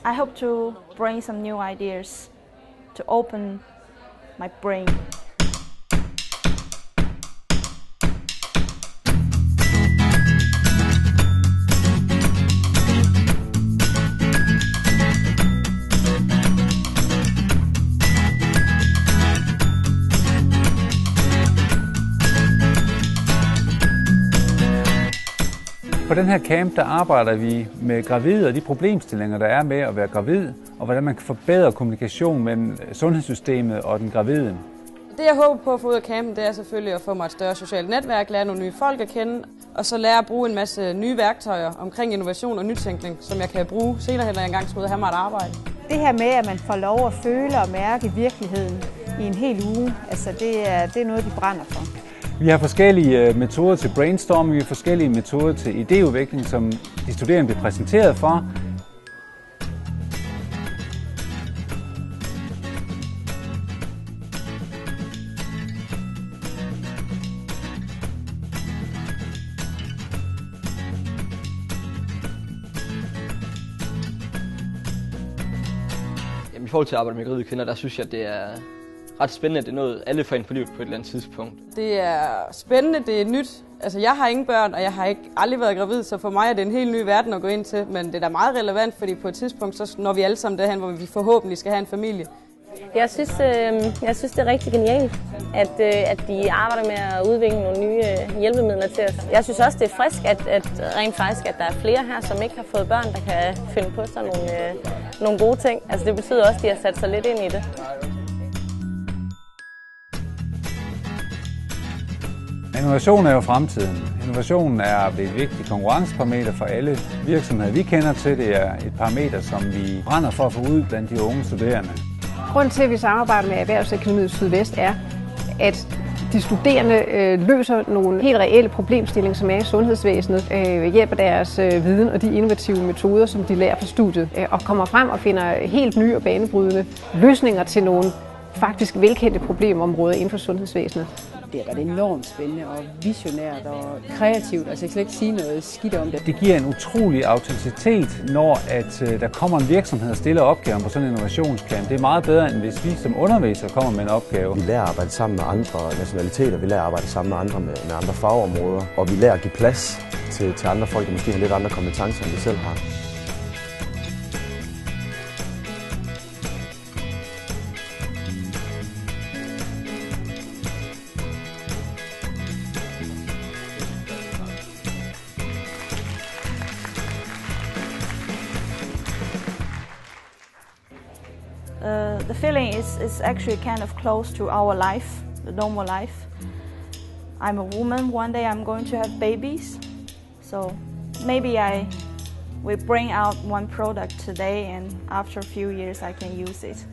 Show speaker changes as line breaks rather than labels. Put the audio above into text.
I hope to bring some new ideas to open my brain.
På den her camp der arbejder vi med gravide og de problemstillinger, der er med at være gravid, og hvordan man kan forbedre kommunikation mellem sundhedssystemet og den gravide.
Det jeg håber på at få ud af campen, det er selvfølgelig at få mig et større socialt netværk, lære nogle nye folk at kende, og så lære at bruge en masse nye værktøjer omkring innovation og nytænkning, som jeg kan bruge senere hen, når jeg engang skal ud og have mig et arbejde.
Det her med, at man får lov at føle og mærke virkeligheden i en hel uge, altså det er noget, de brænder for.
Vi har forskellige metoder til brainstorming, vi har forskellige metoder til idéudvikling, som de studerende bliver præsenteret for.
I forhold til at arbejde med gravide kvinder, der synes jeg, det er ret spændende, at det er noget, alle får ind på livet på et eller andet tidspunkt.
Det er spændende, det er nyt. Altså, jeg har ingen børn, og jeg har aldrig været gravid, så for mig er det en helt ny verden at gå ind til. Men det er da meget relevant, fordi på et tidspunkt, så når vi alle sammen derhen, hvor vi forhåbentlig skal have en familie.
Jeg synes, det er rigtig genialt, at de arbejder med at udvikle nogle nye hjælpemidler til os. Jeg synes også, det er frisk, at rent faktisk, at der er flere her, som ikke har fået børn, der kan finde på sig nogle gode ting. Altså, det betyder også, at de har sat sig lidt ind i det.
Innovation er jo fremtiden. Innovationen er blevet et vigtigt konkurrenceparameter for alle virksomheder, vi kender til. Det er et parameter, som vi brænder for at få ud blandt de unge studerende.
Grunden til, at vi samarbejder med Erhvervsakademiet Sydvest er, at de studerende løser nogle helt reelle problemstillinger, som er i sundhedsvæsenet, hjælper deres viden og de innovative metoder, som de lærer på studiet, og kommer frem og finder helt nye og banebrydende løsninger til nogle faktisk velkendte problemområder inden for sundhedsvæsenet.
Det er enormt spændende og visionært og kreativt. Altså jeg kan ikke sige noget skidt om det.
Det giver en utrolig autenticitet, når der kommer en virksomhed og stiller opgaven på sådan en innovationscamp. Det er meget bedre, end hvis vi som undervisere kommer med en opgave.
Vi lærer at arbejde sammen med andre nationaliteter, vi lærer at arbejde sammen med andre med andre fagområder, og vi lærer at give plads til andre folk, der måske har lidt andre kompetencer, end vi selv har.
The feeling is actually kind of close to our life, the normal life. I'm a woman, one day I'm going to have babies, so maybe I will bring out one product today and after a few years I can use it.